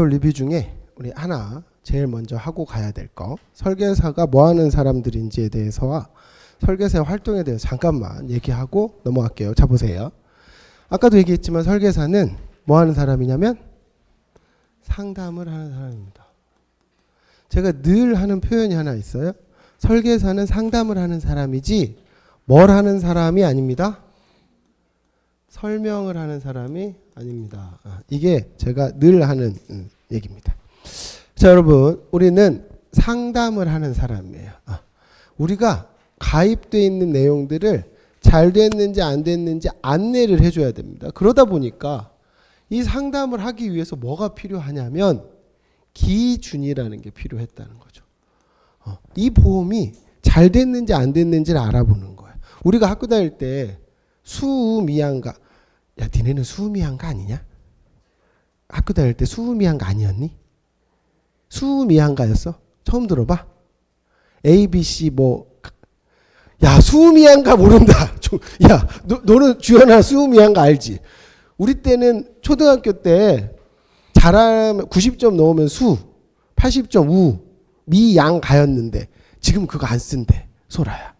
리뷰 중에 우리 하나 제일 먼저 하고 가야 될 거, 설계사가 뭐 하는 사람들인지에 대해서와 설계사의 활동에 대해서 잠깐만 얘기하고 넘어갈게요. 자, 보세요. 아까도 얘기했지만 설계사는 뭐 하는 사람이냐면 상담을 하는 사람입니다. 제가 늘 하는 표현이 하나 있어요. 설계사는 상담을 하는 사람이지 뭘 하는 사람이 아닙니다. 설명을 하는 사람이 아닙니다. 이게 제가 늘 하는 얘기입니다. 자, 여러분, 우리는 상담을 하는 사람이에요. 우리가 가입되어 있는 내용들을 잘 됐는지 안 됐는지 안내를 해줘야 됩니다. 그러다 보니까 이 상담을 하기 위해서 뭐가 필요하냐면 기준이라는 게 필요했다는 거죠. 이 보험이 잘 됐는지 안 됐는지를 알아보는 거예요. 우리가 학교 다닐 때 수미양가, 야, 니네는 수미양가 아니냐? 학교 다닐 때 수미양가 아니었니? 수미양가였어? 처음 들어봐? ABC 뭐, 야, 수미양가 모른다. 야, 너는 주연아 수미양가 알지? 우리 때는 초등학교 때 잘하면 90점 넣으면 수, 80점 우, 미양가였는데 지금 그거 안 쓴대. 소라야.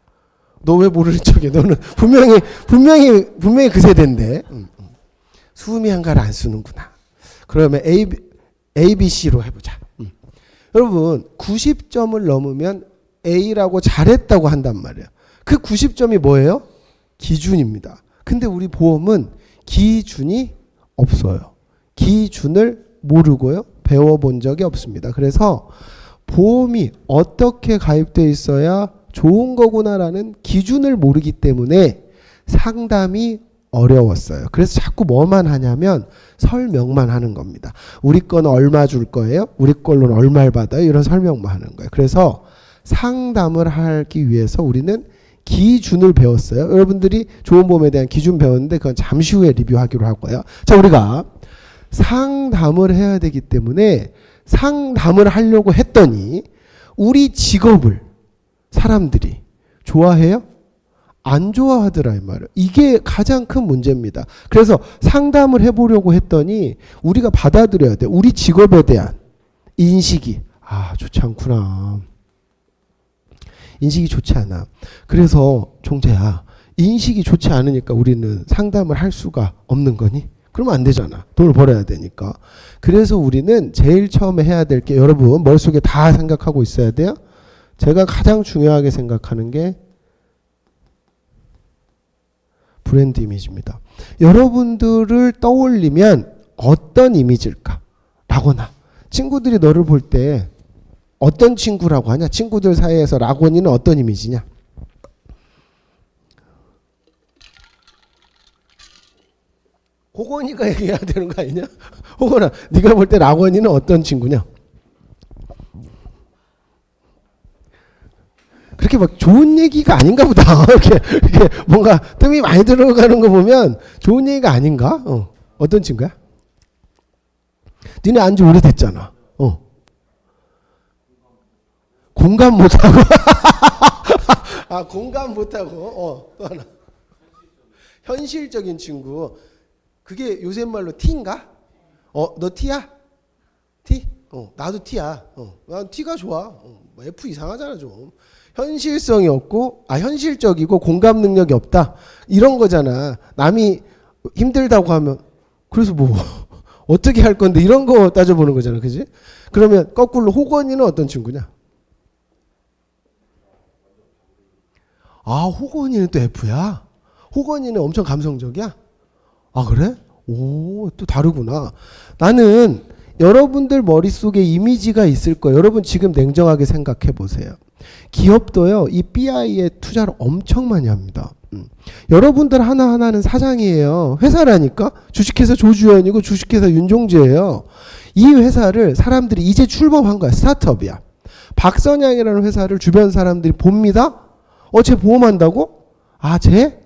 너 왜 모르는 척해? 너는 분명히 그 세대인데. 수미양가를 안 쓰는구나. 그러면 ABC로 해보자. 여러분 90점을 넘으면 A라고 잘했다고 한단 말이에요. 그 90점이 뭐예요? 기준입니다. 근데 우리 보험은 기준이 없어요. 기준을 모르고요. 배워본 적이 없습니다. 그래서 보험이 어떻게 가입되어 있어야 좋은 거구나라는 기준을 모르기 때문에 상담이 어려웠어요. 그래서 자꾸 뭐만 하냐면 설명만 하는 겁니다. 우리 거는 얼마 줄 거예요? 우리 걸로는 얼마를 받아요? 이런 설명만 하는 거예요. 그래서 상담을 하기 위해서 우리는 기준을 배웠어요. 여러분들이 좋은 보험에 대한 기준 배웠는데 그건 잠시 후에 리뷰하기로 하고요. 자, 우리가 상담을 해야 되기 때문에 상담을 하려고 했더니 우리 직업을 사람들이 좋아해요? 안 좋아하더라 이 말이에요. 이게 가장 큰 문제입니다. 그래서 상담을 해보려고 했더니 우리가 받아들여야 돼. 우리 직업에 대한 인식이 좋지 않구나. 인식이 좋지 않아. 그래서 종재야, 인식이 좋지 않으니까 우리는 상담을 할 수가 없는 거니? 그러면 안 되잖아. 돈을 벌어야 되니까. 그래서 우리는 제일 처음에 해야 될 게, 여러분 머릿속에 다 생각하고 있어야 돼요. 제가 가장 중요하게 생각하는 게 브랜드 이미지입니다. 여러분들을 떠올리면 어떤 이미지일까? 라거나 친구들이 너를 볼 때 어떤 친구라고 하냐? 친구들 사이에서 라고니는 어떤 이미지냐? 호건이가 얘기해야 되는 거 아니냐? 호건아, 네가 볼 때 라고니는 어떤 친구냐? 그렇게 막 좋은 얘기가 아닌가 보다. 이렇게 뭔가 뜸이 많이 들어가는 거 보면 좋은 얘기가 아닌가? 어떤 친구야? 니네 안지 오래됐잖아. 공감 못하고. 공감 못하고. 또 하나. 현실적인 친구. 그게 요새 말로 T인가? 너 T야? T? 나도 T야. 난 T가 좋아. F 이상하잖아 좀. 현실성이 없고, 현실적이고 공감 능력이 없다. 이런 거잖아. 남이 힘들다고 하면, 그래서 뭐, 어떻게 할 건데 이런 거 따져보는 거잖아. 그지? 그러면 거꾸로 호건이는 어떤 친구냐? 호건이는 또 F야? 호건이는 엄청 감성적이야? 그래? 오, 또 다르구나. 나는 여러분들 머릿속에 이미지가 있을 거예요. 여러분 지금 냉정하게 생각해 보세요. 기업도요, 이 BI에 투자를 엄청 많이 합니다. 여러분들 하나하나는 사장이에요. 회사라니까? 주식회사 조주현이고 주식회사 윤종재예요. 이 회사를 사람들이 이제 출범한 거야. 스타트업이야. 박선양이라는 회사를 주변 사람들이 봅니다. 쟤 보험한다고? 쟤?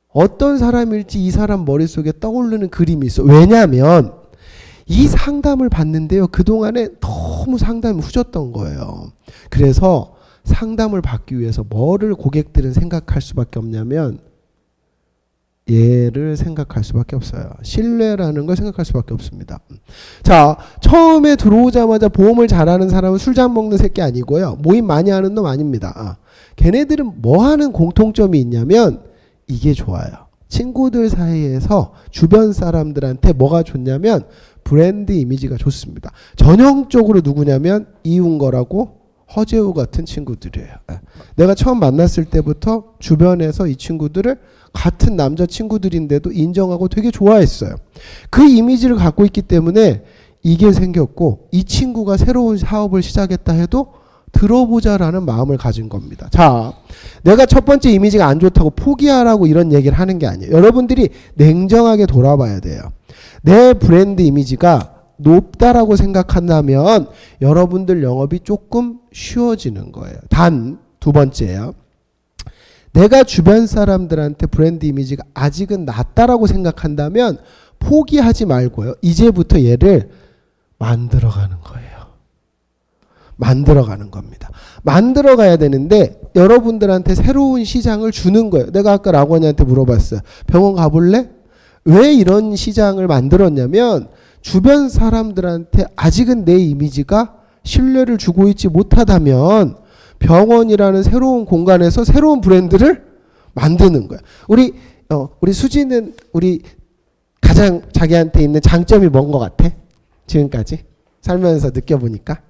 어떤 사람일지 이 사람 머릿속에 떠오르는 그림이 있어. 왜냐하면 이 상담을 받는데요, 그동안에 너무 상담이 후졌던 거예요. 그래서 상담을 받기 위해서 뭐를 고객들은 생각할 수밖에 없냐면 얘를 생각할 수밖에 없어요. 신뢰라는 걸 생각할 수밖에 없습니다. 자, 처음에 들어오자마자 보험을 잘하는 사람은 술잔 먹는 새끼 아니고요. 모임 많이 하는 놈 아닙니다. 걔네들은 뭐 하는 공통점이 있냐면 이게 좋아요. 친구들 사이에서 주변 사람들한테 뭐가 좋냐면 브랜드 이미지가 좋습니다. 전형적으로 누구냐면 이윤거라고 허재호 같은 친구들이에요. 내가 처음 만났을 때부터 주변에서 이 친구들을 같은 남자 친구들인데도 인정하고 되게 좋아했어요. 그 이미지를 갖고 있기 때문에 이게 생겼고 이 친구가 새로운 사업을 시작했다 해도 들어보자라는 마음을 가진 겁니다. 자, 내가 첫 번째 이미지가 안 좋다고 포기하라고 이런 얘기를 하는 게 아니에요. 여러분들이 냉정하게 돌아봐야 돼요. 내 브랜드 이미지가 높다라고 생각한다면 여러분들 영업이 조금 쉬워지는 거예요. 단 두 번째예요. 내가 주변 사람들한테 브랜드 이미지가 아직은 낮다라고 생각한다면 포기하지 말고요. 이제부터 얘를 만들어가는 거예요. 만들어가는 겁니다. 만들어가야 되는데 여러분들한테 새로운 시장을 주는 거예요. 내가 아까 락원이한테 물어봤어요. 병원 가볼래? 왜 이런 시장을 만들었냐면 주변 사람들한테 아직은 내 이미지가 신뢰를 주고 있지 못하다면 병원이라는 새로운 공간에서 새로운 브랜드를 만드는 거야. 우리 수지는 우리 가장 자기한테 있는 장점이 뭔 것 같아? 지금까지 살면서 느껴보니까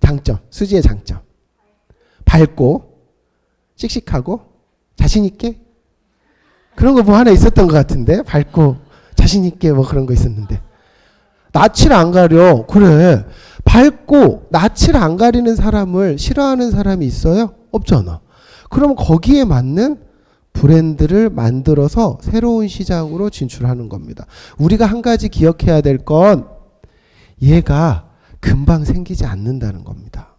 장점, 수지의 장점. 밝고 씩씩하고 자신 있게 그런 거 뭐 하나 있었던 것 같은데 밝고 자신 있게 뭐 그런 거 있었는데 낯을 안 가려. 그래. 밝고 낯을 안 가리는 사람을 싫어하는 사람이 있어요? 없잖아. 그럼 거기에 맞는 브랜드를 만들어서 새로운 시장으로 진출하는 겁니다. 우리가 한 가지 기억해야 될 건 얘가 금방 생기지 않는다는 겁니다.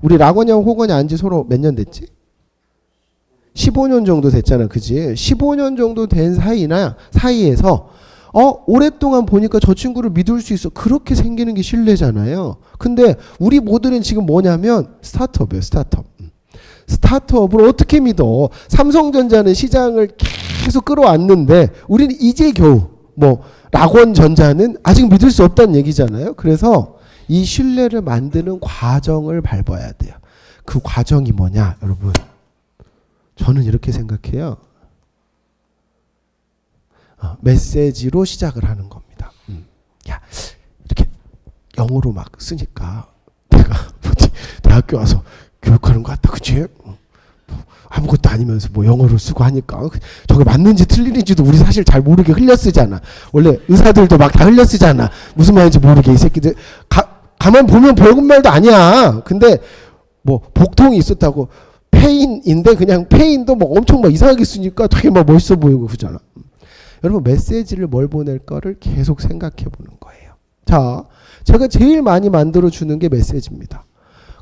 우리 락원이하고 호건이 안지 서로 몇 년 됐지? 15년 정도 됐잖아. 그지? 15년 정도 된 사이에서 오랫동안 보니까 저 친구를 믿을 수 있어. 그렇게 생기는 게 신뢰잖아요. 근데 우리 모델은 지금 뭐냐면 스타트업이에요. 스타트업을 어떻게 믿어? 삼성전자는 시장을 계속 끌어왔는데 우리는 이제 겨우 락원전자는 아직 믿을 수 없다는 얘기잖아요. 그래서 이 신뢰를 만드는 과정을 밟아야 돼요. 그 과정이 뭐냐, 여러분? 저는 이렇게 생각해요. 메시지로 시작을 하는 겁니다. 야, 이렇게 영어로 막 쓰니까 내가 대학교 와서 교육하는 것 같다, 그치? 아무것도 아니면서 영어로 쓰고 하니까 저게 맞는지 틀리는지도 우리 사실 잘 모르게 흘려 쓰잖아. 원래 의사들도 막 다 흘려 쓰잖아. 무슨 말인지 모르게 이 새끼들 가만 보면 별건 말도 아니야. 근데 복통이 있었다고 페인인데 그냥 페인도 엄청 이상하게 쓰니까 되게 멋있어 보이고 그러잖아. 여러분 메시지를 뭘 보낼까를 계속 생각해 보는 거예요. 자, 제가 제일 많이 만들어 주는 게 메시지입니다.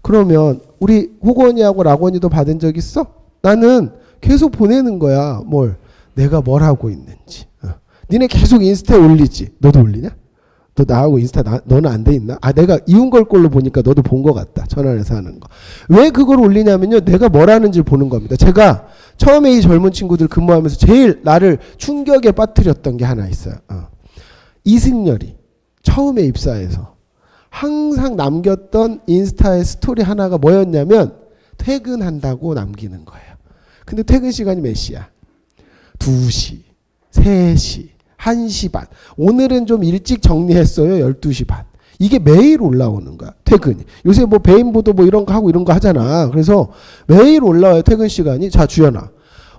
그러면 우리 호건이하고 락원이도 받은 적 있어? 나는 계속 보내는 거야. 내가 뭘 하고 있는지. 니네 계속 인스타에 올리지. 너도 올리냐? 너 나하고 인스타 너는 안 돼 있나? 내가 이윤걸 걸로 보니까 너도 본 것 같다. 전화해서 하는 거. 왜 그걸 올리냐면요. 내가 뭘 하는지 보는 겁니다. 제가 처음에 이 젊은 친구들 근무하면서 제일 나를 충격에 빠뜨렸던 게 하나 있어요. 이승열이 처음에 입사해서 항상 남겼던 인스타의 스토리 하나가 뭐였냐면 퇴근한다고 남기는 거예요. 근데 퇴근 시간이 몇 시야? 2시, 3시, 1시 반. 오늘은 좀 일찍 정리했어요. 12시 반. 이게 매일 올라오는 거야. 퇴근이. 요새 배인보도 이런 거 하고 이런 거 하잖아. 그래서 매일 올라와요. 퇴근 시간이. 자, 주연아.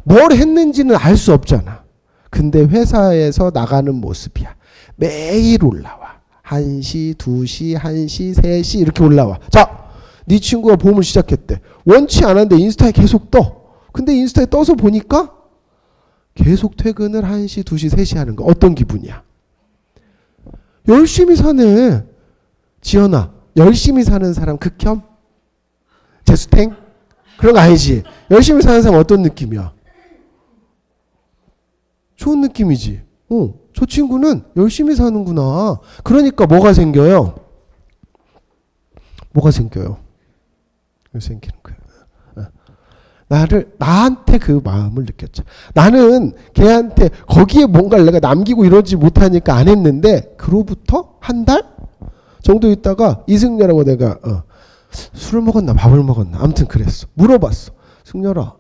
뭘 했는지는 알 수 없잖아. 근데 회사에서 나가는 모습이야. 매일 올라와. 1시, 2시, 1시, 3시 이렇게 올라와. 자, 네 친구가 보험을 시작했대. 원치 않았는데 인스타에 계속 떠. 근데 인스타에 떠서 보니까 계속 퇴근을 1시, 2시, 3시 하는 거. 어떤 기분이야? 열심히 사네. 지연아, 열심히 사는 사람 극혐? 재수탱? 그런 거 아니지. 열심히 사는 사람 어떤 느낌이야? 좋은 느낌이지. 저 친구는 열심히 사는구나. 그러니까 뭐가 생겨요? 뭐가 생겨요? 생기는 거예요. 나한테 그 마음을 느꼈죠. 나는 걔한테 거기에 뭔가를 내가 남기고 이러지 못하니까 안 했는데 그로부터 한 달 정도 있다가 이승열하고 내가 술을 먹었나 밥을 먹었나 아무튼 그랬어. 물어봤어. 승열아,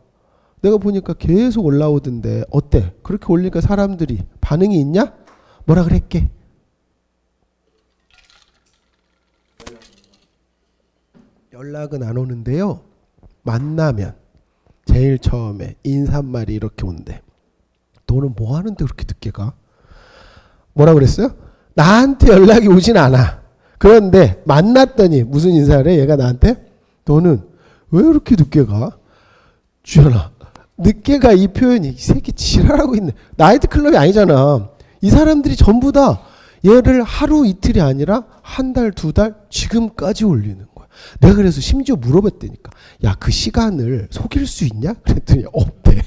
내가 보니까 계속 올라오던데 어때? 그렇게 올리니까 사람들이 반응이 있냐? 뭐라 그랬게? 연락은 안 오는데요. 만나면 제일 처음에 인사말이 이렇게 온대. 너는 뭐 하는데 그렇게 늦게 가? 뭐라 그랬어요? 나한테 연락이 오진 않아. 그런데 만났더니 무슨 인사를 해? 얘가 나한테? 너는 왜 이렇게 늦게 가? 주연아, 늦게 가 이 표현이 이 새끼 지랄하고 있네. 나이트클럽이 아니잖아. 이 사람들이 전부 다 얘를 하루 이틀이 아니라 한 달, 두 달 지금까지 올리는 거야. 내가 그래서 심지어 물어봤다니까. 야, 그 시간을 속일 수 있냐? 그랬더니 없대.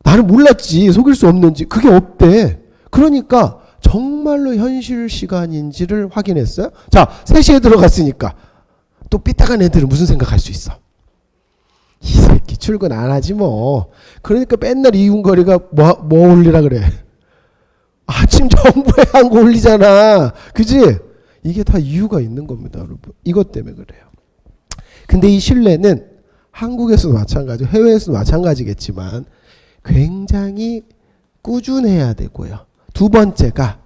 나는 몰랐지. 속일 수 없는지. 그게 없대. 그러니까 정말로 현실 시간인지를 확인했어요. 자, 3시에 들어갔으니까 또 삐딱한 애들은 무슨 생각할 수 있어? 이 새끼 출근 안 하지 뭐. 그러니까 맨날 이윤거리가 뭐 올리라 그래. 아침 정보에 한 거 올리잖아. 그지? 이게 다 이유가 있는 겁니다, 여러분. 이것 때문에 그래요. 근데 이 신뢰는 한국에서도 마찬가지, 해외에서도 마찬가지겠지만 굉장히 꾸준해야 되고요. 두 번째가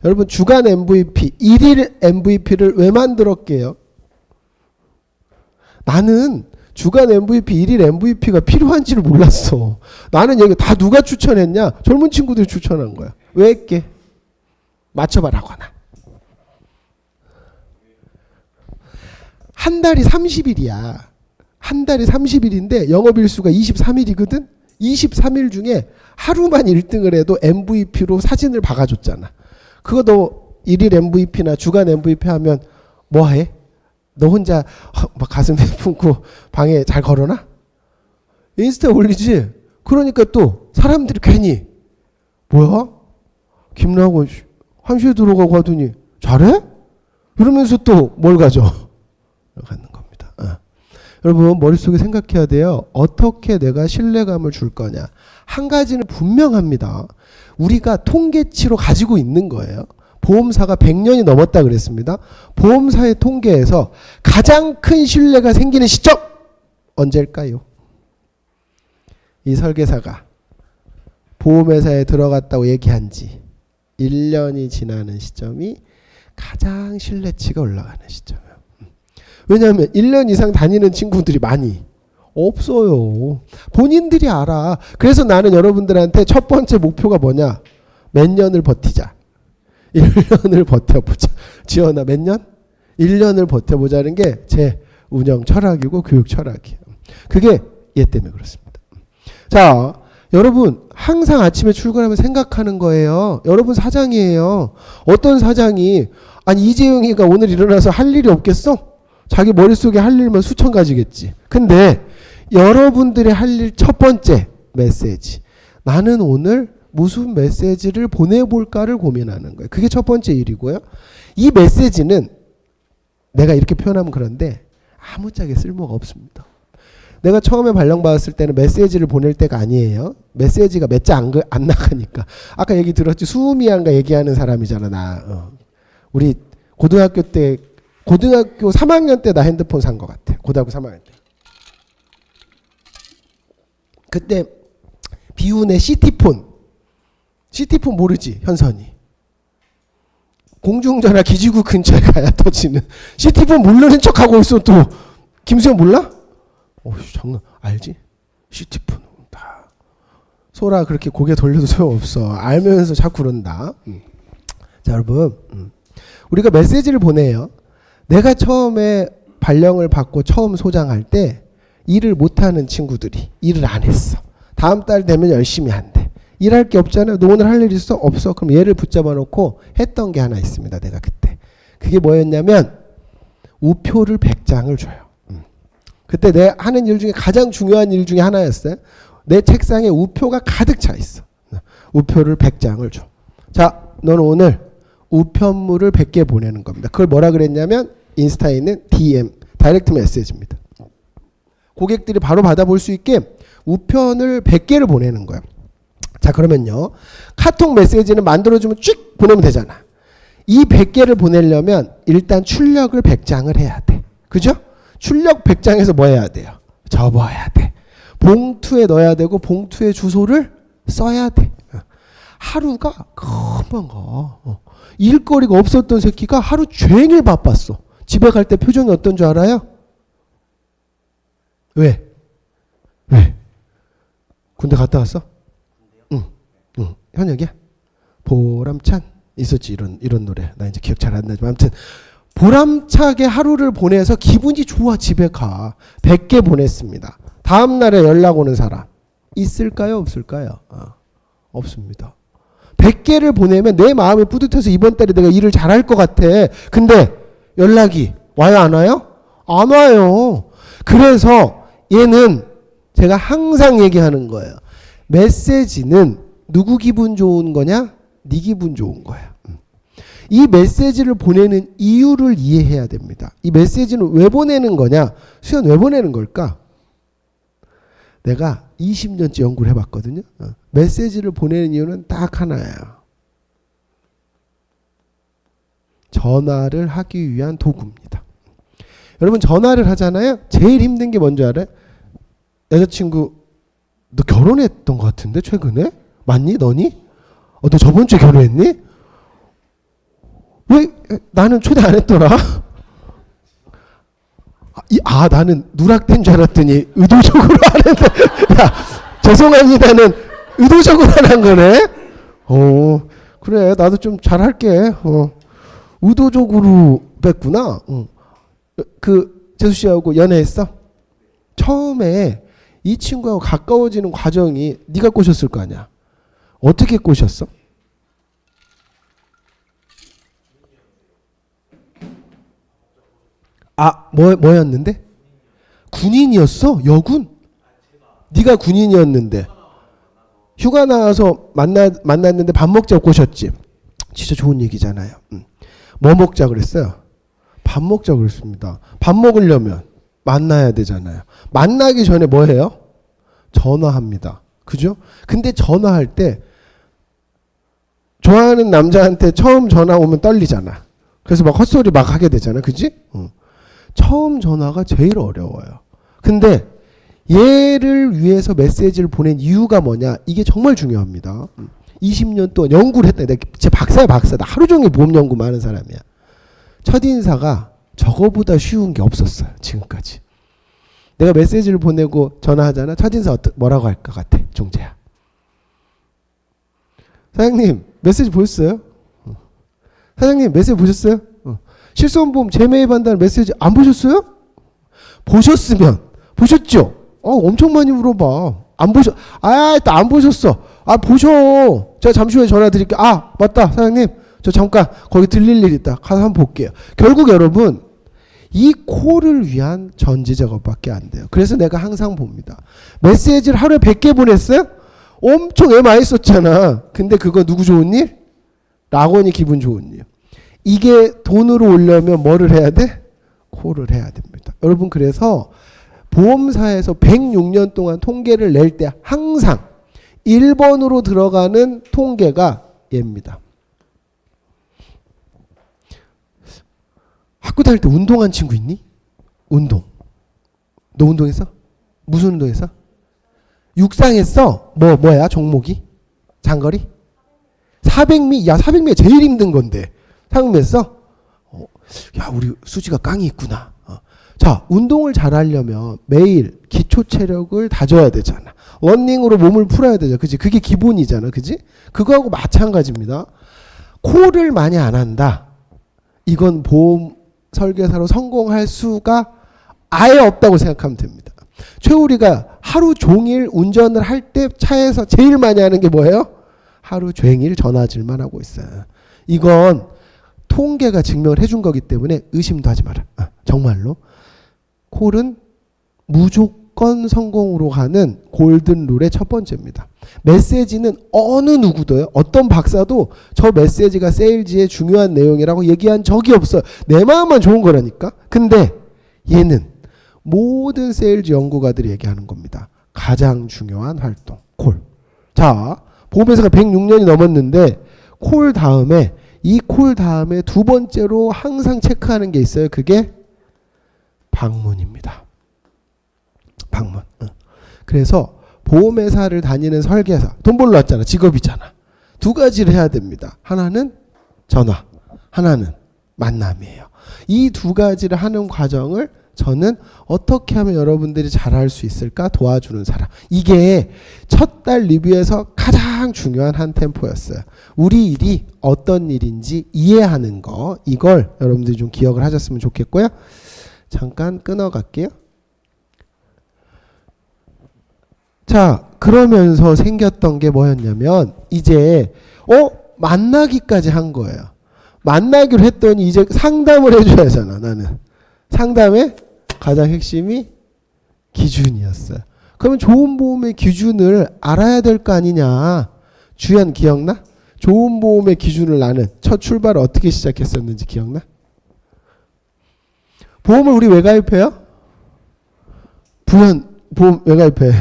여러분 주간 MVP, 1일 MVP를 왜 만들었게요? 나는 주간 MVP, 1일 MVP가 필요한지를 몰랐어. 나는 여기 다 누가 추천했냐? 젊은 친구들이 추천한 거야. 왜 했게? 맞춰봐라거나. 한 달이 30일이야. 한 달이 30일인데 영업일수가 23일이거든? 23일 중에 하루만 1등을 해도 MVP로 사진을 박아줬잖아. 그거 너 1일 MVP나 주간 MVP 하면 뭐 해? 너 혼자 막 가슴에 품고 방에 잘 걸어놔? 인스타에 올리지? 그러니까 또 사람들이 괜히 뭐야? 김나고 한시에 들어가고 하더니 잘해? 이러면서 또 뭘 가져? 갖는 겁니다. 여러분 머릿속에 생각해야 돼요. 어떻게 내가 신뢰감을 줄 거냐. 한 가지는 분명합니다. 우리가 통계치로 가지고 있는 거예요. 보험사가 100년이 넘었다 그랬습니다. 보험사의 통계에서 가장 큰 신뢰가 생기는 시점 언제일까요? 이 설계사가 보험회사에 들어갔다고 얘기한 지 1년이 지나는 시점이 가장 신뢰치가 올라가는 시점이에요. 왜냐하면 1년 이상 다니는 친구들이 많이 없어요. 본인들이 알아. 그래서 나는 여러분들한테 첫 번째 목표가 뭐냐? 몇 년을 버티자. 1년을 버텨보자. 지연아 몇 년? 1년을 버텨보자는 게 제 운영 철학이고 교육 철학이에요. 그게 얘 때문에 그렇습니다. 자, 여러분 항상 아침에 출근하면 생각하는 거예요. 여러분 사장이에요. 어떤 사장이 아니 이재용이가 오늘 일어나서 할 일이 없겠어? 자기 머릿속에 할 일만 수천 가지겠지. 근데 여러분들의 할 일 첫 번째 메시지. 나는 오늘 무슨 메시지를 보내볼까를 고민하는 거예요. 그게 첫 번째 일이고요. 이 메시지는 내가 이렇게 표현하면 그런데 아무짝에 쓸모가 없습니다. 내가 처음에 발령받았을 때는 메시지를 보낼 때가 아니에요. 메시지가 몇 자 안 나가니까. 아까 얘기 들었지. 수미양가 얘기하는 사람이잖아. 나. 우리 고등학교 3학년 때 나 핸드폰 산 것 같아. 고등학교 3학년 때. 그때 비운의 시티폰 모르지 현선이. 공중전화 기지국 근처에 가야 터지는. 시티폰 모르는 척하고 있어 또. 김수현 몰라? 장난 알지? 시티폰 다. 소라 그렇게 고개 돌려도 소용없어. 알면서 자꾸 그런다. 자 여러분 우리가 메시지를 보내요. 내가 처음에 발령을 받고 처음 소장할 때 일을 못하는 친구들이 일을 안 했어. 다음 달 되면 열심히 한대. 일할 게 없잖아요. 너 오늘 할 일 있어? 없어. 그럼 얘를 붙잡아 놓고 했던 게 하나 있습니다. 내가 그때. 그게 뭐였냐면 우표를 100장을 줘요. 그때 내 하는 일 중에 가장 중요한 일 중에 하나였어요. 내 책상에 우표가 가득 차 있어. 우표를 100장을 줘. 자, 너는 오늘 우편물을 100개 보내는 겁니다. 그걸 뭐라 그랬냐면 인스타에 있는 DM, 다이렉트 메시지입니다. 고객들이 바로 받아볼 수 있게 우편을 100개를 보내는 거예요. 자, 그러면요. 카톡 메시지는 만들어주면 쭉 보내면 되잖아. 이 100개를 보내려면 일단 출력을 100장을 해야 돼. 그죠? 출력 100장에서 뭐 해야 돼요? 접어야 돼. 봉투에 넣어야 되고 봉투에 주소를 써야 돼. 하루가 금방 가. 일거리가 없었던 새끼가 하루 종일 바빴어. 집에 갈 때 표정이 어떤 줄 알아요? 왜? 군대 갔다 왔어? 응. 현역이야? 보람찬 있었지. 이런 노래. 나 이제 기억 잘 안 나지만 아무튼 보람차게 하루를 보내서 기분이 좋아. 집에 가. 100개 보냈습니다. 다음 날에 연락 오는 사람 있을까요? 없을까요? 없습니다. 100개를 보내면 내 마음이 뿌듯해서 이번 달에 내가 일을 잘할 것 같아. 근데 연락이 와요? 안 와요? 안 와요. 그래서 얘는 제가 항상 얘기하는 거예요. 메시지는 누구 기분 좋은 거냐? 네 기분 좋은 거야. 이 메시지를 보내는 이유를 이해해야 됩니다. 이 메시지는 왜 보내는 거냐? 수연 왜 보내는 걸까? 내가 20년째 연구를 해봤거든요. 메시지를 보내는 이유는 딱 하나예요. 전화를 하기 위한 도구입니다. 여러분 전화를 하잖아요. 제일 힘든 게 뭔지 알아요? 여자친구 너 결혼했던 것 같은데 최근에? 맞니? 너니? 너 저번 주에 결혼했니? 왜 나는 초대 안 했더라? 나는 누락된 줄 알았더니 의도적으로 하는데 야 죄송합니다는 의도적으로 한 거네. 그래 나도 좀 잘할게. 의도적으로 뺐구나. 그 재수 씨하고 연애했어? 처음에 이 친구하고 가까워지는 과정이 네가 꼬셨을 거 아니야. 어떻게 꼬셨어? 뭐였는데? 군인이었어? 여군? 네가 군인이었는데 휴가 나와서 만났는데 밥 먹자고 꼬셨지. 진짜 좋은 얘기잖아요. 뭐 먹자 그랬어요? 밥 먹자 그랬습니다. 밥 먹으려면 만나야 되잖아요. 만나기 전에 뭐 해요? 전화합니다. 그죠? 근데 전화할 때 좋아하는 남자한테 처음 전화 오면 떨리잖아. 그래서 막 헛소리 막 하게 되잖아. 그지? 처음 전화가 제일 어려워요. 근데 얘를 위해서 메시지를 보낸 이유가 뭐냐? 이게 정말 중요합니다. 20년 동안 연구를 했다. 내가 제 박사야 박사. 나 하루 종일 보험 연구만 하는 사람이야. 첫인사가 저거보다 쉬운 게 없었어요. 지금까지. 내가 메시지를 보내고 전화하잖아. 첫인사 뭐라고 할 것 같아? 종재야. 사장님 메시지 보셨어요? 사장님 메시지 보셨어요? 실손보험 재매입한다는 메시지 안 보셨어요? 보셨으면 보셨죠? 엄청 많이 물어봐. 안 보셨어. 보셔. 제가 잠시 후에 전화 드릴게요. 맞다 사장님 저 잠깐 거기 들릴 일 있다. 가서 한번 볼게요. 결국 여러분 이 콜을 위한 전지 작업밖에 안 돼요. 그래서 내가 항상 봅니다. 메시지를 하루에 100개 보냈어요? 엄청 애 많이 썼잖아. 근데 그거 누구 좋은 일? 락원이 기분 좋은 일. 이게 돈으로 오려면 뭐를 해야 돼? 콜을 해야 됩니다. 여러분 그래서 보험사에서 106년 동안 통계를 낼 때 항상 1번으로 들어가는 통계가 얘입니다. 학교 다닐 때 운동한 친구 있니? 운동. 너 운동했어? 무슨 운동했어? 육상했어? 뭐야 종목이? 장거리? 400미? 야 400미가 제일 힘든 건데 400미 했어? 야 우리 수지가 깡이 있구나. 자 운동을 잘하려면 매일 기초 체력을 다져야 되잖아. 러닝으로 몸을 풀어야 되잖아. 그치? 그게 기본이잖아. 그치? 그거하고 마찬가지입니다. 콜을 많이 안 한다. 이건 보험 설계사로 성공할 수가 아예 없다고 생각하면 됩니다. 최우리가 하루 종일 운전을 할 때 차에서 제일 많이 하는 게 뭐예요? 하루 종일 전화질만 하고 있어요. 이건 통계가 증명을 해준 거기 때문에 의심도 하지 마라. 정말로. 콜은 무조건 성공으로 가는 골든룰의 첫 번째입니다. 메시지는 어느 누구도요. 어떤 박사도 저 메시지가 세일즈의 중요한 내용이라고 얘기한 적이 없어요. 내 마음만 좋은 거라니까. 근데 얘는 모든 세일즈 연구가들이 얘기하는 겁니다. 가장 중요한 활동. 콜. 자, 보험회사가 106년이 넘었는데 콜 다음에 이 콜 다음에 두 번째로 항상 체크하는 게 있어요. 그게 방문입니다. 방문. 그래서 보험회사를 다니는 설계사, 돈 벌러 왔잖아. 직업이잖아. 두 가지를 해야 됩니다. 하나는 전화, 하나는 만남이에요. 이 두 가지를 하는 과정을 저는 어떻게 하면 여러분들이 잘할 수 있을까 도와주는 사람. 이게 첫 달 리뷰에서 가장 중요한 한 템포였어요. 우리 일이 어떤 일인지 이해하는 거. 이걸 여러분들이 좀 기억을 하셨으면 좋겠고요. 잠깐 끊어갈게요. 자, 그러면서 생겼던 게 뭐였냐면 이제 만나기까지 한 거예요. 만나기로 했더니 이제 상담을 해줘야 하잖아. 나는 상담의 가장 핵심이 기준이었어요. 그러면 좋은 보험의 기준을 알아야 될 거 아니냐. 주연 기억나? 좋은 보험의 기준을 나는 첫 출발을 어떻게 시작했었는지 기억나? 보험을 우리 왜 가입해요? 보험 왜 가입해?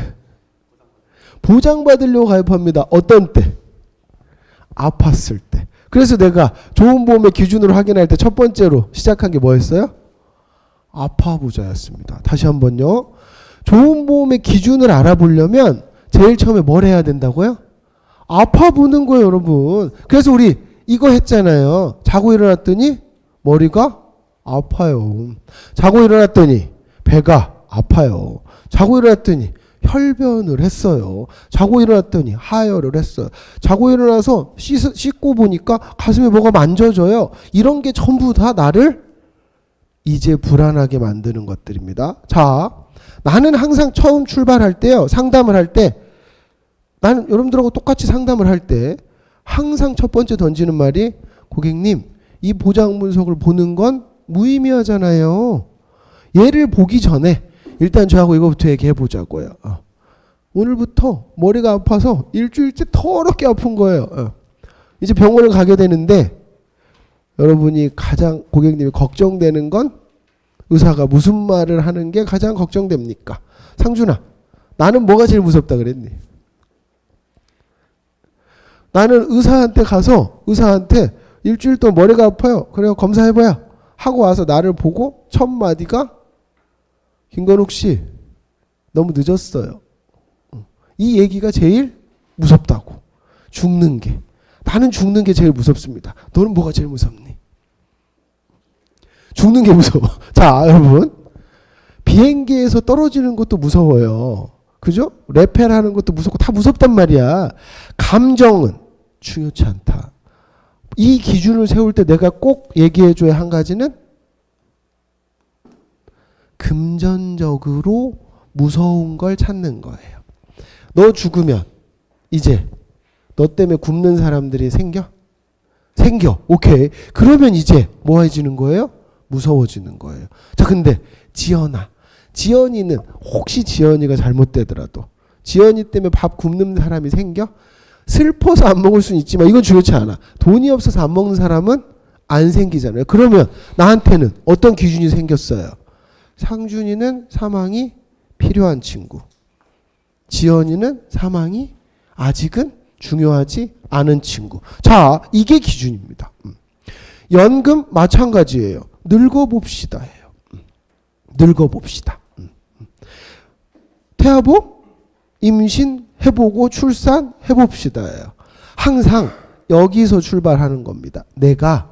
보장받으려고 가입합니다. 어떤 때? 아팠을 때. 그래서 내가 좋은 보험의 기준으로 확인할 때 첫 번째로 시작한 게 뭐였어요? 아파보자였습니다. 다시 한번요. 좋은 보험의 기준을 알아보려면 제일 처음에 뭘 해야 된다고요? 아파보는 거예요, 여러분. 그래서 우리 이거 했잖아요. 자고 일어났더니 머리가 아파요. 자고 일어났더니 배가 아파요. 자고 일어났더니 혈변을 했어요. 자고 일어났더니 하혈을 했어요. 자고 일어나서 씻고 보니까 가슴에 뭐가 만져져요. 이런 게 전부 다 나를 이제 불안하게 만드는 것들입니다. 자, 나는 항상 처음 출발할 때요. 상담을 할 때 나는 여러분들하고 똑같이 상담을 할 때 항상 첫 번째 던지는 말이 고객님, 이 보장 분석을 보는 건 무의미하잖아요. 얘를 보기 전에 일단 저하고 이거부터 얘기해 보자고요. 오늘부터 머리가 아파서 일주일째 더럽게 아픈 거예요. 이제 병원을 가게 되는데 여러분이 가장 고객님이 걱정되는 건 의사가 무슨 말을 하는 게 가장 걱정됩니까? 상준아, 나는 뭐가 제일 무섭다 그랬니? 나는 의사한테 가서 의사한테 일주일 동안 머리가 아파요. 그래요, 검사해봐요. 하고 와서 나를 보고 첫 마디가 김건욱 씨, 너무 늦었어요. 이 얘기가 제일 무섭다고. 죽는 게. 나는 죽는 게 제일 무섭습니다. 너는 뭐가 제일 무섭니? 죽는 게 무서워. 자, 여러분. 비행기에서 떨어지는 것도 무서워요. 그죠? 레펠하는 것도 무섭고 다 무섭단 말이야. 감정은 중요치 않다. 이 기준을 세울 때 내가 꼭 얘기해줘야 한 가지는 금전적으로 무서운 걸 찾는 거예요. 너 죽으면 이제 너 때문에 굶는 사람들이 생겨? 생겨. 오케이. 그러면 이제 뭐 해지는 거예요? 무서워지는 거예요. 자, 근데 지연이는 혹시 지연이가 잘못되더라도 지연이 때문에 밥 굶는 사람이 생겨? 슬퍼서 안 먹을 수는 있지만 이건 중요치 않아. 돈이 없어서 안 먹는 사람은 안 생기잖아요. 그러면 나한테는 어떤 기준이 생겼어요? 상준이는 사망이 필요한 친구. 지연이는 사망이 아직은 중요하지 않은 친구. 자, 이게 기준입니다. 연금 마찬가지예요. 늙어봅시다 해요. 늙어봅시다. 태아보 임신 해보고 출산 해봅시다예요. 항상 여기서 출발하는 겁니다. 내가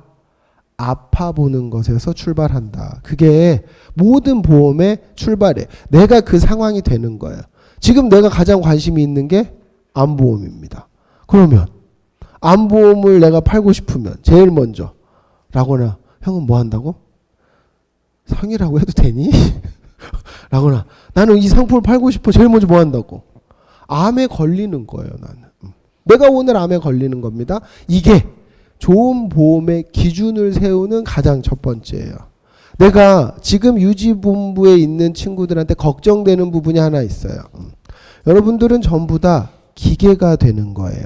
아파보는 것에서 출발한다. 그게 모든 보험의 출발이에요. 내가 그 상황이 되는 거예요. 지금 내가 가장 관심이 있는 게 암보험입니다. 그러면 암보험을 내가 팔고 싶으면 제일 먼저 라거나 형은 뭐 한다고? 상이라고 해도 되니? 라거나 나는 이 상품을 팔고 싶어. 제일 먼저 뭐 한다고? 암에 걸리는 거예요. 나는. 내가 오늘 암에 걸리는 겁니다. 이게 좋은 보험의 기준을 세우는 가장 첫 번째예요. 내가 지금 유지본부에 있는 친구들한테 걱정되는 부분이 하나 있어요. 여러분들은 전부 다 기계가 되는 거예요.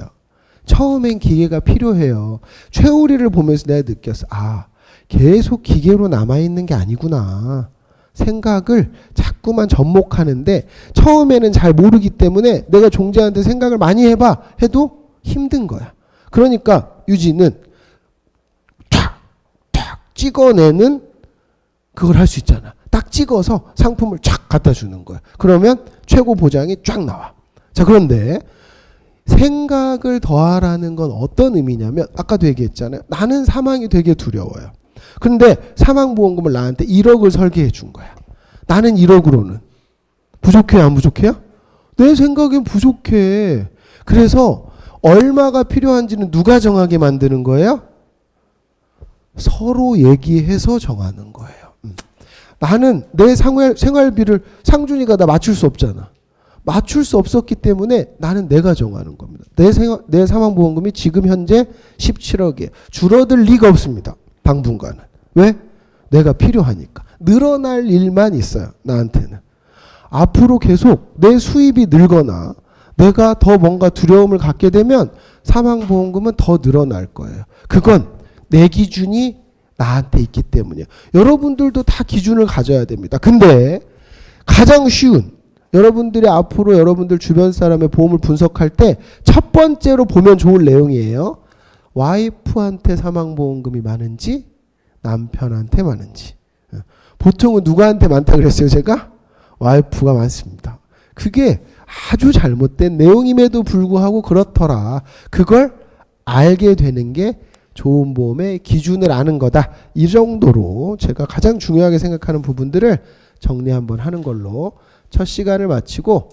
처음엔 기계가 필요해요. 최우리를 보면서 내가 느꼈어. 아, 계속 기계로 남아있는 게 아니구나. 생각을 자꾸만 접목하는데 처음에는 잘 모르기 때문에 내가 종자한테 생각을 많이 해봐 해도 힘든 거야. 그러니까 유지는 탁탁 찍어내는 그걸 할 수 있잖아. 딱 찍어서 상품을 쫙 갖다 주는 거야. 그러면 최고 보장이 쫙 나와. 자, 그런데 생각을 더하라는 건 어떤 의미냐면 아까도 얘기했잖아요. 나는 사망이 되게 두려워요. 그런데 사망보험금을 나한테 1억을 설계해 준 거야. 나는 1억으로는 부족해요, 안 부족해요? 내 생각엔 부족해. 그래서 얼마가 필요한지는 누가 정하게 만드는 거예요? 서로 얘기해서 정하는 거예요. 나는 내 생활비를 상준이가 나 맞출 수 없잖아. 맞출 수 없었기 때문에 나는 내가 정하는 겁니다. 내 사망보험금이 지금 현재 17억이에요. 줄어들 리가 없습니다. 당분간은. 왜? 내가 필요하니까. 늘어날 일만 있어요. 나한테는. 앞으로 계속 내 수입이 늘거나 내가 더 뭔가 두려움을 갖게 되면 사망보험금은 더 늘어날 거예요. 그건 내 기준이 나한테 있기 때문이에요. 여러분들도 다 기준을 가져야 됩니다. 근데 가장 쉬운 여러분들이 앞으로 여러분들 주변 사람의 보험을 분석할 때 첫 번째로 보면 좋을 내용이에요. 와이프한테 사망보험금이 많은지 남편한테 많은지. 보통은 누구한테 많다 그랬어요 제가? 와이프가 많습니다. 그게 아주 잘못된 내용임에도 불구하고 그렇더라. 그걸 알게 되는 게 좋은 보험의 기준을 아는 거다. 이 정도로 제가 가장 중요하게 생각하는 부분들을 정리 한번 하는 걸로 첫 시간을 마치고,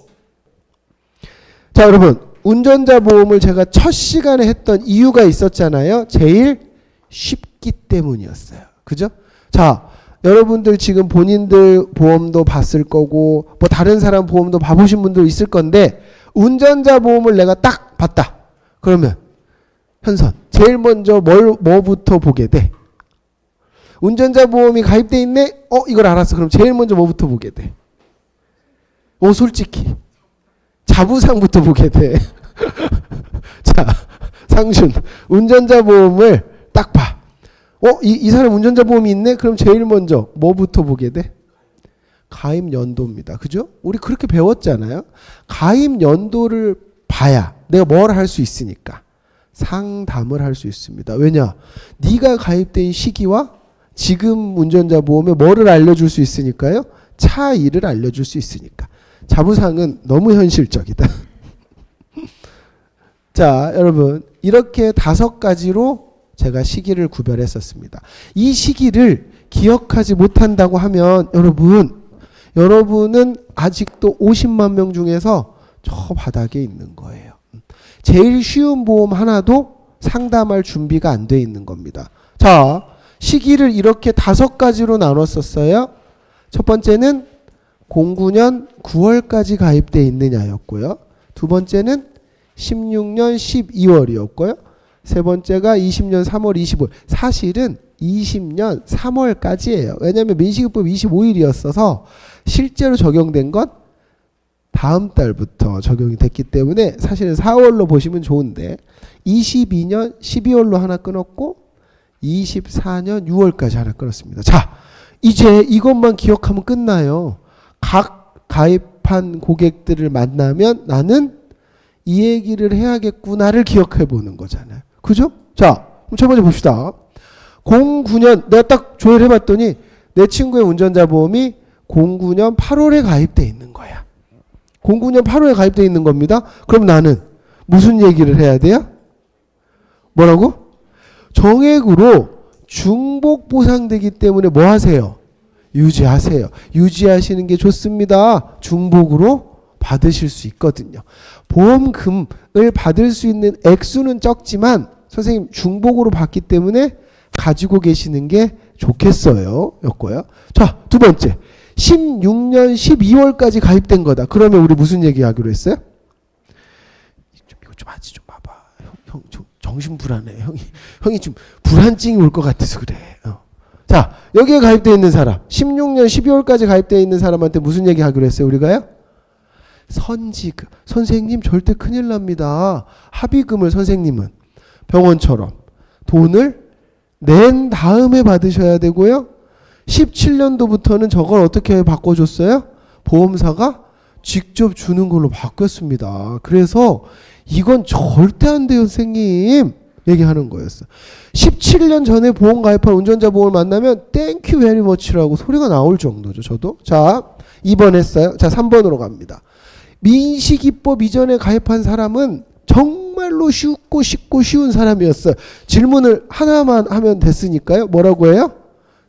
자 여러분, 운전자 보험을 제가 첫 시간에 했던 이유가 있었잖아요. 제일 쉽기 때문이었어요. 그죠? 자, 여러분들 지금 본인들 보험도 봤을 거고 뭐 다른 사람 보험도 봐보신 분들 있을 건데 운전자 보험을 내가 딱 봤다. 그러면 현선 제일 먼저 뭐부터 보게 돼? 운전자 보험이 가입돼 있네? 이걸 알았어. 그럼 제일 먼저 뭐부터 보게 돼? 솔직히 자부상부터 보게 돼. 자, 상준 운전자 보험을 딱 봐. 이 사람 운전자 보험이 있네? 그럼 제일 먼저 뭐부터 보게 돼? 가입 연도입니다. 그죠? 우리 그렇게 배웠잖아요. 가입 연도를 봐야 내가 뭘 할 수 있으니까 상담을 할 수 있습니다. 왜냐? 네가 가입된 시기와 지금 운전자 보험에 뭐를 알려줄 수 있으니까요. 차이를 알려줄 수 있으니까. 자부상은 너무 현실적이다. 자, 여러분 이렇게 5가지로 제가 시기를 구별했었습니다. 이 시기를 기억하지 못한다고 하면 여러분은 아직도 50만 명 중에서 저 바닥에 있는 거예요. 제일 쉬운 보험 하나도 상담할 준비가 안 돼 있는 겁니다. 자, 시기를 이렇게 5가지로 나눴었어요. 첫 번째는 09년 9월까지 가입돼 있느냐였고요. 두 번째는 16년 12월이었고요. 세 번째가 20년 3월 25일. 사실은 20년 3월까지예요. 왜냐하면 민식이법 25일이었어서 실제로 적용된 건 다음 달부터 적용이 됐기 때문에 사실은 4월로 보시면 좋은데 22년 12월로 하나 끊었고 24년 6월까지 하나 끊었습니다. 자, 이제 이것만 기억하면 끝나요. 각 가입한 고객들을 만나면 나는 이 얘기를 해야겠구나를 기억해 보는 거잖아요. 그죠? 자, 그럼 첫 번째 봅시다. 09년 내가 딱 조회를 해봤더니 내 친구의 운전자 보험이 09년 8월에 가입돼 있는 거야. 09년 8월에 가입돼 있는 겁니다. 그럼 나는 무슨 얘기를 해야 돼요? 뭐라고? 정액으로 중복 보상되기 때문에 뭐 하세요? 유지하세요. 유지하시는 게 좋습니다. 중복으로 받으실 수 있거든요. 보험금을 받을 수 있는 액수는 적지만 선생님 중복으로 받기 때문에 가지고 계시는 게 좋겠어요. 였고요. 자, 두 번째. 16년 12월까지 가입된 거다. 그러면 우리 무슨 얘기하기로 했어요? 이거 좀 하지 좀 봐봐. 형 정신 불안해. 형이 좀 불안증이 올 것 같아서 그래. 자, 여기에 가입되어 있는 사람. 16년 12월까지 가입되어 있는 사람한테 무슨 얘기 하기로 했어요? 우리가요? 선지급. 선생님 절대 큰일 납니다. 합의금을 선생님은 병원처럼 돈을 낸 다음에 받으셔야 되고요. 17년도부터는 저걸 어떻게 바꿔줬어요? 보험사가 직접 주는 걸로 바뀌었습니다. 그래서 이건 절대 안 돼요, 선생님. 얘기하는 거였어. 17년 전에 보험 가입한 운전자 보험을 만나면 땡큐 베리 머치라고 소리가 나올 정도죠. 저도. 자, 2번 했어요. 자, 3번으로 갑니다. 민식이법 이전에 가입한 사람은 정말로 쉽고 쉽고 쉬운 사람이었어요. 질문을 하나만 하면 됐으니까요. 뭐라고 해요?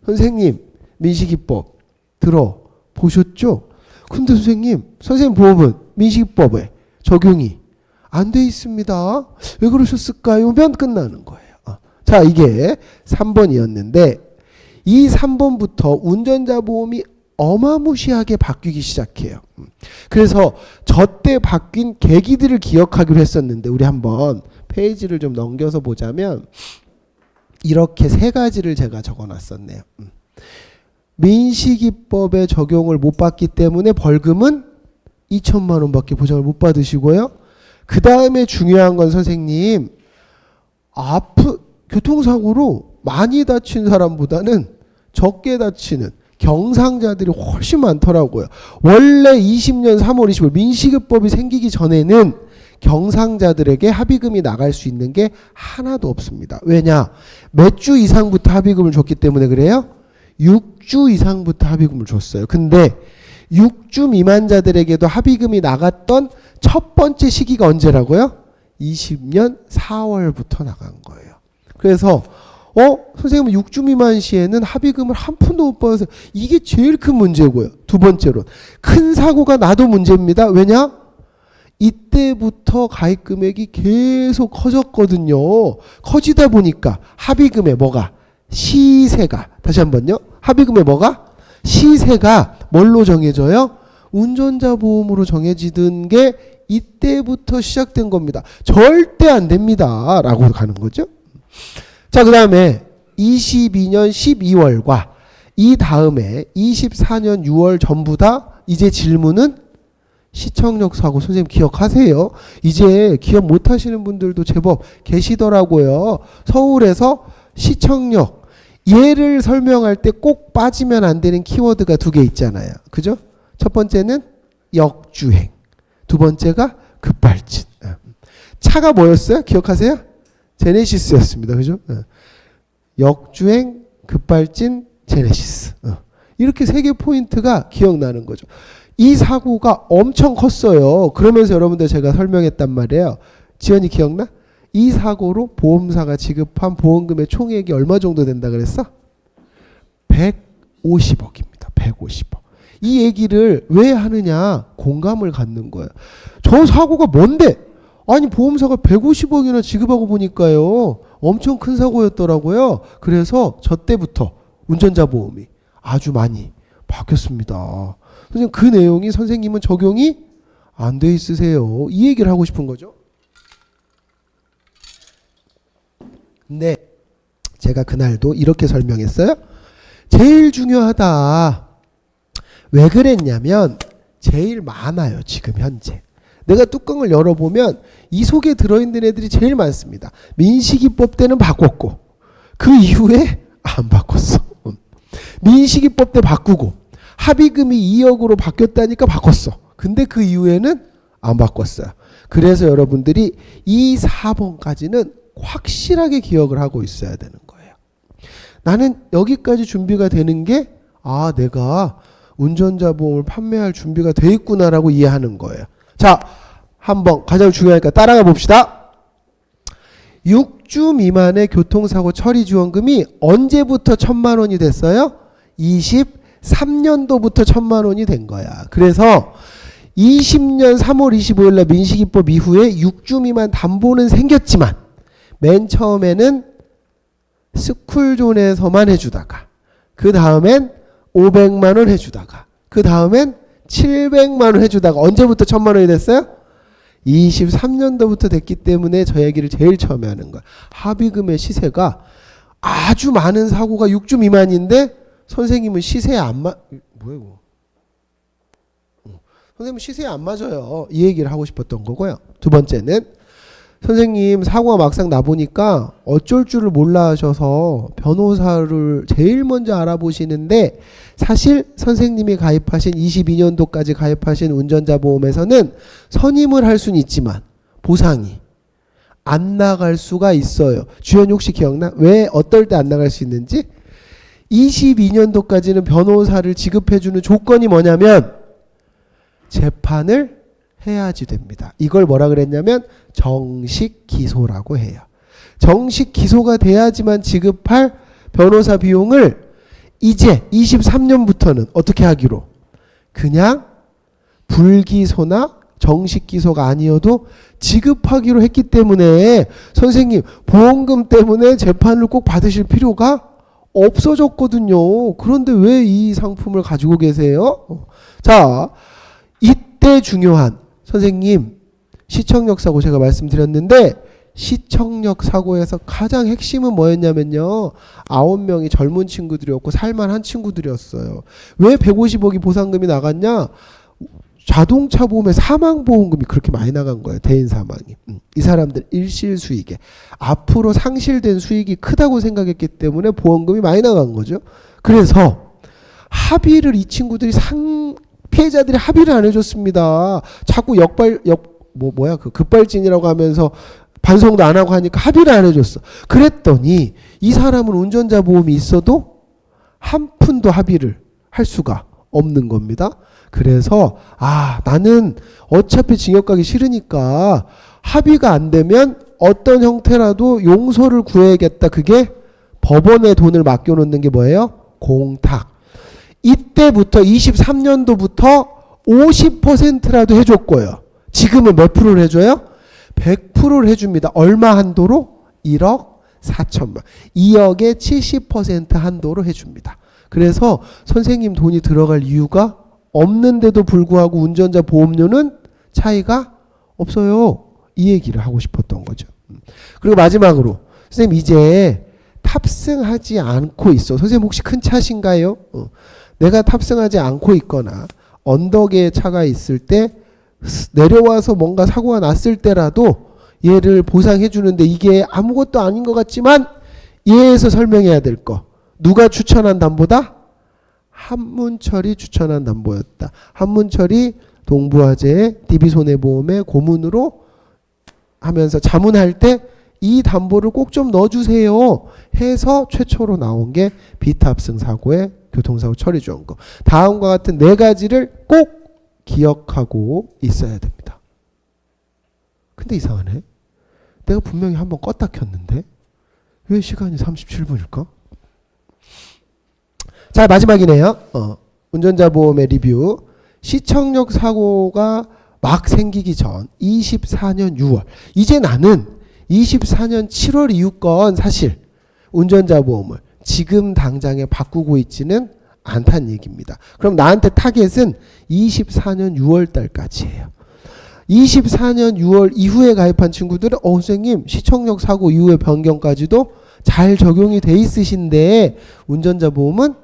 선생님, 민식이법 들어보셨죠? 근데 선생님 보험은 민식이법에 적용이 안 돼 있습니다. 왜 그러셨을까요? 면 끝나는 거예요. 자, 이게 3번이었는데 이 3번부터 운전자 보험이 어마무시하게 바뀌기 시작해요. 그래서 저때 바뀐 계기들을 기억하기로 했었는데 우리 한번 페이지를 좀 넘겨서 보자면 이렇게 세 가지를 제가 적어놨었네요. 민식이법의 적용을 못 받기 때문에 벌금은 2천만 원밖에 보장을 못 받으시고요. 그 다음에 중요한 건 선생님, 교통사고로 많이 다친 사람보다는 적게 다치는 경상자들이 훨씬 많더라고요. 원래 20년 3월 25일 민식이법이 생기기 전에는 경상자들에게 합의금이 나갈 수 있는 게 하나도 없습니다. 왜냐? 몇 주 이상부터 합의금을 줬기 때문에 그래요? 6주 이상부터 합의금을 줬어요. 근데 6주 미만자들에게도 합의금이 나갔던 첫 번째 시기가 언제라고요? 20년 4월부터 나간 거예요. 그래서 선생님은 6주 미만 시에는 합의금을 한 푼도 못 받아서 이게 제일 큰 문제고요. 두 번째로 큰 사고가 나도 문제입니다. 왜냐? 이때부터 가입 금액이 계속 커졌거든요. 커지다 보니까 합의금의 뭐가? 시세가, 다시 한번요. 합의금의 뭐가? 시세가 뭘로 정해져요? 운전자 보험으로 정해지던 게 이때부터 시작된 겁니다. 절대 안 됩니다. 라고 가는 거죠. 자, 그 다음에 22년 12월과 이 다음에 24년 6월 전부 다 이제 질문은 시청역 사고. 선생님 기억하세요? 이제 기억 못하시는 분들도 제법 계시더라고요. 서울에서 시청역, 얘를 설명할 때 꼭 빠지면 안 되는 키워드가 두 개 있잖아요. 그죠? 첫 번째는 역주행, 두 번째가 급발진. 차가 뭐였어요? 기억하세요? 제네시스였습니다. 그죠? 역주행, 급발진, 제네시스. 이렇게 세 개 포인트가 기억나는 거죠. 이 사고가 엄청 컸어요. 그러면서 여러분들 제가 설명했단 말이에요. 지연이 기억나? 이 사고로 보험사가 지급한 보험금의 총액이 얼마 정도 된다 그랬어? 150억입니다. 150억. 이 얘기를 왜 하느냐? 공감을 갖는 거예요. 저 사고가 뭔데? 아니 보험사가 150억이나 지급하고 보니까요. 엄청 큰 사고였더라고요. 그래서 저 때부터 운전자 보험이 아주 많이 바뀌었습니다. 선생님 그 내용이 선생님은 적용이 안 돼 있으세요. 이 얘기를 하고 싶은 거죠. 근데 제가 그날도 이렇게 설명했어요. 제일 중요하다. 왜 그랬냐면 제일 많아요. 지금 현재. 내가 뚜껑을 열어보면 이 속에 들어있는 애들이 제일 많습니다. 민식이법 때는 바꿨고 그 이후에 안 바꿨어. 민식이법 때 바꾸고 합의금이 2억으로 바뀌었다니까 바꿨어. 근데 그 이후에는 안 바꿨어요. 그래서 여러분들이 이 4번까지는 확실하게 기억을 하고 있어야 되는 거예요. 나는 여기까지 준비가 되는 게 내가 운전자 보험을 판매할 준비가 돼 있구나라고 이해하는 거예요. 자, 한번 가장 중요하니까 따라가 봅시다. 6주 미만의 교통사고 처리 지원금이 언제부터 1,000만 원이 됐어요? 23년도부터 1,000만 원이 된 거야. 그래서 20년 3월 25일 날 민식이법 이후에 6주 미만 담보는 생겼지만 맨 처음에는 스쿨존에서만 해주다가 그 다음엔 500만 원 해주다가 그 다음엔 700만 원 해주다가 언제부터 1,000만 원이 됐어요? 23년도부터 됐기 때문에 저 얘기를 제일 처음에 하는 거야. 합의금의 시세가 아주 많은 사고가 6주 미만인데 선생님은 시세에 안 뭐야 이거? 선생님은 시세에 안 맞아요. 이 얘기를 하고 싶었던 거고요. 두 번째는 선생님 사고가 막상 나보니까 어쩔 줄을 몰라 하셔서 변호사를 제일 먼저 알아보시는데 사실 선생님이 가입하신 22년도까지 가입하신 운전자 보험에서는 선임을 할 수는 있지만 보상이 안 나갈 수가 있어요. 주연이 혹시 기억나? 왜 어떨 때 안 나갈 수 있는지? 22년도까지는 변호사를 지급해주는 조건이 뭐냐면 재판을 해야지 됩니다. 이걸 뭐라 그랬냐면 정식 기소라고 해요. 정식 기소가 돼야지만 지급할 변호사 비용을 이제 23년부터는 어떻게 하기로? 그냥 불기소나 정식 기소가 아니어도 지급하기로 했기 때문에 선생님 보험금 때문에 재판을 꼭 받으실 필요가 없어졌거든요. 그런데 왜 이 상품을 가지고 계세요? 자, 이때 중요한 선생님 시청역 사고 제가 말씀드렸는데 시청역 사고에서 가장 핵심은 뭐였냐면요. 9명이 젊은 친구들이었고 살만한 친구들이었어요. 왜 150억이 보상금이 나갔냐? 자동차 보험에 사망보험금이 그렇게 많이 나간 거예요. 대인 사망이. 이 사람들 일실 수익에 앞으로 상실된 수익이 크다고 생각했기 때문에 보험금이 많이 나간 거죠. 그래서 합의를 이 친구들이 피해자들이 합의를 안 해줬습니다. 자꾸 급발진이라고 하면서 반성도 안 하고 하니까 합의를 안 해줬어. 그랬더니 이 사람은 운전자 보험이 있어도 한 푼도 합의를 할 수가 없는 겁니다. 그래서 나는 어차피 징역 가기 싫으니까 합의가 안 되면 어떤 형태라도 용서를 구해야겠다. 그게 법원에 돈을 맡겨놓는 게 뭐예요? 공탁. 이때부터 23년도부터 50%라도 해줬고요. 지금은 몇 프로를 해줘요? 100%를 해줍니다. 얼마 한도로? 1억 4천만. 2억에 70% 한도로 해줍니다. 그래서 선생님 돈이 들어갈 이유가 없는데도 불구하고 운전자 보험료는 차이가 없어요. 이 얘기를 하고 싶었던 거죠. 그리고 마지막으로 선생님 이제 탑승하지 않고 있어. 선생님 혹시 큰 차신가요? 내가 탑승하지 않고 있거나 언덕에 차가 있을 때 내려와서 뭔가 사고가 났을 때라도 얘를 보상해 주는데 이게 아무것도 아닌 것 같지만 얘에서 설명해야 될 거. 누가 추천한 담보다? 한문철이 추천한 담보였다. 한문철이 동부화재의 DB손해보험의 고문으로 하면서 자문할 때 이 담보를 꼭 좀 넣어주세요 해서 최초로 나온 게 비탑승 사고의 교통사고 처리지원금. 다음과 같은 네 가지를 꼭 기억하고 있어야 됩니다. 근데 이상하네. 내가 분명히 한번 껐다 켰는데 왜 시간이 37분일까? 자, 마지막이네요. 운전자 보험의 리뷰. 시청역 사고가 막 생기기 전 24년 6월. 이제 나는 24년 7월 이후건 사실 운전자 보험을 지금 당장에 바꾸고 있지는 않다는 얘기입니다. 그럼 나한테 타겟은 24년 6월 달까지예요. 24년 6월 이후에 가입한 친구들은 선생님 시청역 사고 이후의 변경까지도 잘 적용이 돼 있으신데 운전자 보험은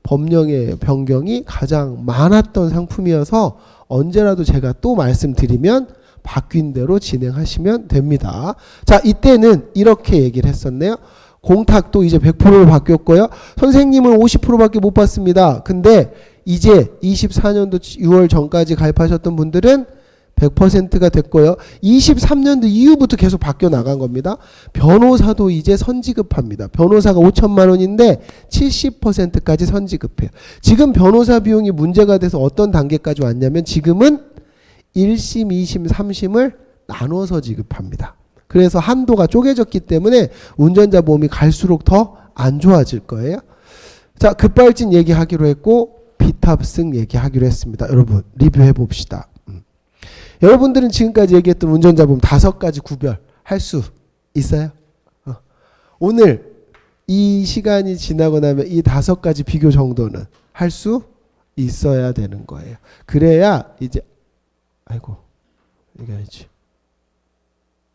법령의 변경이 가장 많았던 상품이어서 언제라도 제가 또 말씀드리면 바뀐 대로 진행하시면 됩니다. 자, 이때는 이렇게 얘기를 했었네요. 공탁도 이제 100%로 바뀌었고요. 선생님은 50%밖에 못 받습니다. 근데 이제 24년도 6월 전까지 가입하셨던 분들은 100%가 됐고요. 23년도 이후부터 계속 바뀌어 나간 겁니다. 변호사도 이제 선지급합니다. 변호사가 5천만 원인데 70%까지 선지급해요. 지금 변호사 비용이 문제가 돼서 어떤 단계까지 왔냐면 지금은 1심, 2심, 3심을 나눠서 지급합니다. 그래서 한도가 쪼개졌기 때문에 운전자 보험이 갈수록 더 안 좋아질 거예요. 자, 급발진 얘기하기로 했고 비탑승 얘기하기로 했습니다. 여러분 리뷰해 봅시다. 여러분들은 지금까지 얘기했던 운전자 보험 5가지 구별할 수 있어요? 오늘 이 시간이 지나고 나면 이 5가지 비교 정도는 할 수 있어야 되는 거예요. 그래야 이제 이게 아니지.